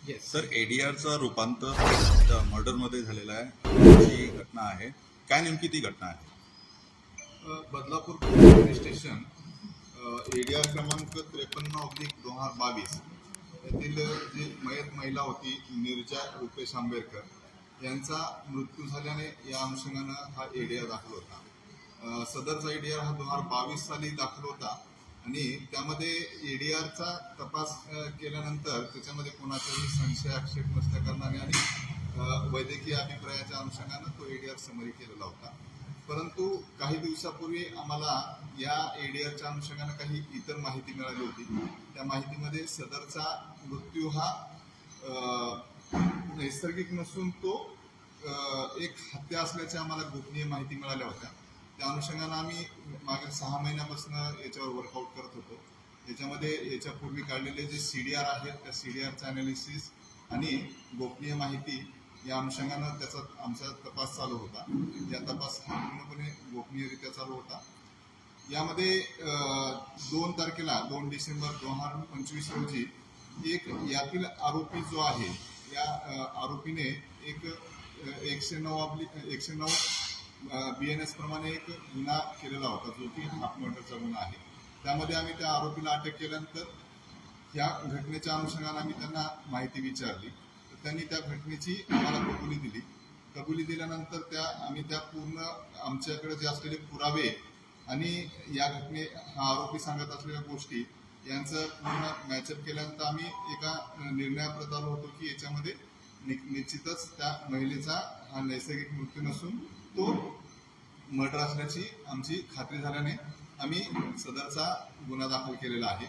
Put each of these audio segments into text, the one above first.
Yes sir, एडीआरचं रूपांतर मर्डरमध्ये झालेलं आहे, ही घटना आहे. काय नेमकी ती घटना आहे? बदलापूर पोलीस स्टेशन एडीआर क्रमांक 53/2022 येथील जी मयत महिला होती निर्जा रुपेश आंबेडकर यांचा मृत्यू झाल्याने या अनुषंगानं हा एडीआर दाखल होता. सदरचा एडीआर हा 2022 साली दाखल होता आणि त्यामध्ये एडीआरचा तपास केल्यानंतर त्याच्यामध्ये कोणाचाही संशय आक्षेप नष्ट करणारे आणि वैद्यकीय अभिप्रायाच्या अनुषंगानं तो एडीआर समरी केलेला होता. परंतु काही दिवसापूर्वी आम्हाला या एडीआरच्या अनुषंगानं काही इतर माहिती मिळाली होती. त्या माहितीमध्ये सदरचा मृत्यू हा नैसर्गिक नसून तो एक हत्या असल्याच्या आम्हाला गोपनीय माहिती मिळाल्या होत्या. त्या अनुषंगानं आम्ही मागील 6 महिन्यापासून याच्यावर वर्कआउट करत होतो. याच्यामध्ये याच्यापूर्वी काढलेले जे CDR आहेत त्या CDRचं ॲनालिसिस आणि गोपनीय माहिती या अनुषंगानं त्याचा आमचा तपास चालू होता. या तपास हा पूर्णपणे गोपनीयरित्या चालू होता. यामध्ये 2 तारखेला 2 डिसेंबर 2025 रोजी एक यातील आरोपी जो आहे या आरोपीने एक 109 BNS प्रमाणे एक गुन्हा केलेला होता जो की हाफ मर्डरचा गुन्हा आहे. त्यामध्ये आम्ही त्या आरोपीला अटक केल्यानंतर या घटनेच्या अनुषंगाने आम्ही त्यांना माहिती विचारली. त्यांनी त्या घटनेची आम्हाला कबुली दिल्यानंतर आम्ही त्या पूर्ण आमच्याकडे जे असलेले पुरावे आणि या हा आरोपी सांगत असलेल्या गोष्टी यांचं पूर्ण मॅचअप केल्यानंतर आम्ही एका निर्णयाप्रत आलो होतो की याच्यामध्ये निश्चितच त्या महिलेचा हा नैसर्गिक मृत्यू नसून तो मर्डर असल्याची आमची खात्री झाल्याने आम्ही सदरचा गुन्हा दाखल केलेला आहे.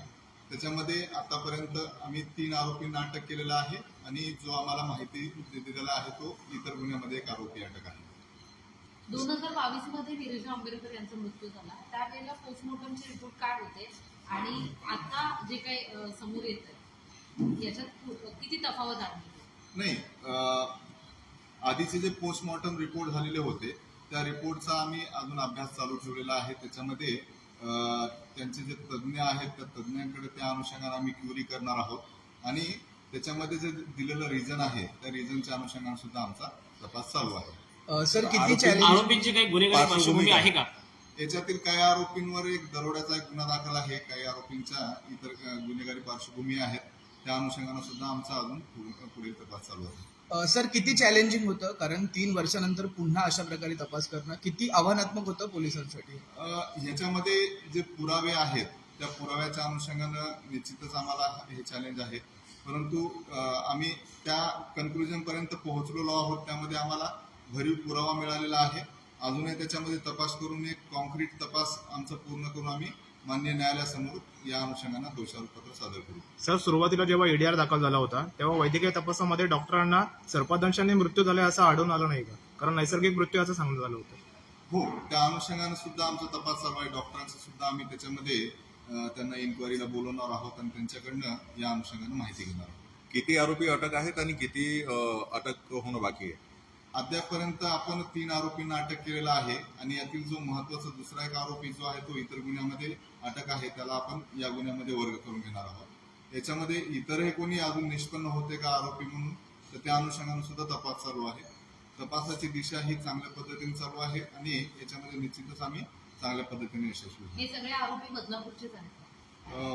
त्याच्यामध्ये आतापर्यंत आम्ही 3 आरोपींना अटक केलेला आहे आणि जो आम्हाला माहिती दिलेला आहे तो इतर गुन्ह्यामध्ये एक आरोपी अटक आहे. 2022 मध्ये निर्जा आंबेडकर यांचा मृत्यू झाला. त्यावेळेला पोस्टमॉर्टमचे रिपोर्ट काय होते आणि आता जे काही समोर येत आहे याच्यात किती तफावत आहे? नाही, आधीचे जे पोस्टमॉर्टम रिपोर्ट झालेले होते त्या रिपोर्टचा आम्ही अजून अभ्यास चालू ठेवलेला आहे. त्याच्यामध्ये त्यांचे जे तज्ज्ञ आहेत त्या तज्ज्ञांकडे त्या अनुषंगाने आम्ही क्युरी करणार आहोत आणि त्याच्यामध्ये जे दिलेलं रिझन आहे त्या रिझनच्या अनुषंगाने सुद्धा आमचा तपास चालू आहे. सर, किती चॅलेंज आरोपींची काही गुन्हेगारी पार्श्वभूमी आहे का? याच्यातील काही आरोपींवर एक दरोड्याचा एक गुन्हा दाखल आहे. काही आरोपींच्या इतर गुन्हेगारी पार्श्वभूमी आहेत. त्या अनुषंगाने सुद्धा आमचा अजून पुढील तपास चालू आहे. सर, किती चॅलेंजिंग होतं, कारण 3 वर्षानंतर पुन्हा अशा प्रकारे तपास करणं किती आव्हानात्मक होतं पोलिसांसाठी? ह्याच्यामध्ये जे पुरावे आहेत त्या पुराव्याच्या अनुषंगानं निश्चितच आम्हाला हे चॅलेंज आहे. परंतु आम्ही त्या कन्क्लुजनपर्यंत पोहोचलेलो आहोत. त्यामध्ये आम्हाला भरीव पुरावा मिळालेला आहे. अजूनही त्याच्यामध्ये तपास करून एक कॉन्क्रीट तपास आमचा पूर्ण करून आम्ही मान्य न्यायालयासमोर या अनुषंगानं दोषारोपपत्र सादर करू. सर, सुरुवातीला जेव्हा एडीआर दाखल झाला होता तेव्हा वैद्यकीय तपासामध्ये डॉक्टरांना सर्पदंशाने मृत्यू झाला असं आढळून आलं नाही का? कारण नैसर्गिक मृत्यू असं सांगण्यात आलं होतं. हो, त्या अनुषंगानं सुद्धा आमचा तपास चालू आहे. डॉक्टरांचा सुद्धा आम्ही त्याच्यामध्ये त्यांना इन्क्वायरीला बोलवणार आहोत आणि त्यांच्याकडनं या अनुषंगानं माहिती घेणार आहोत. किती आरोपी अटक आहेत आणि किती अटक होणं बाकी आहे? अद्यापपर्यंत आपण 3 आरोपींना अटक केलेला आहे आणि यातील जो महत्वाचा दुसरा एक आरोपी जो आहे तो इतर गुन्ह्यामध्ये अटक आहे त्याला आपण या गुन्ह्यामध्ये वर्ग करून घेणार आहोत. याच्यामध्ये इतरही कोणी अजून निष्पन्न होते का आरोपी म्हणून तर त्या अनुषंगाने सुद्धा तपास चालू आहे. तपासाची दिशा ही चांगल्या पद्धतीने चालू आहे आणि याच्यामध्ये निश्चितच आम्ही चांगल्या पद्धतीने यशस्वी होऊ. हे सगळे आरोपी बदलापूरचेच आहेत?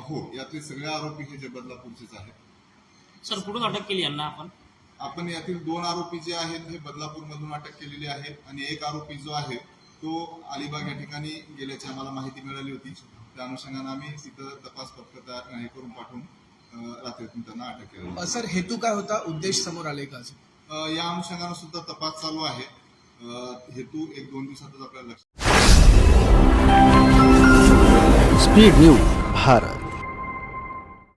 हो, यातील सगळे आरोपी हे जे बदलापूरचेच आहेत. सर, कुठून अटक केली यांना आपण यातील 2 आरोपी जे आहेत हे बदलापूरमधून अटक केलेले आहे आणि एक आरोपी जो आहे तो अलिबाग या ठिकाणी गेल्याची आम्हाला माहिती मिळाली होती. त्या अनुषंगाने आम्ही तिथं तपास पत्र हे करून पाठवून रात्रीतून त्यांना अटक केली. सर, हेतू काय होता, उद्देश समोर आले का? या अनुषंगाने सुद्धा तपास चालू आहे. हेतू 1-2 दिवसातच आपल्याला लक्षात. Speed news Bharat.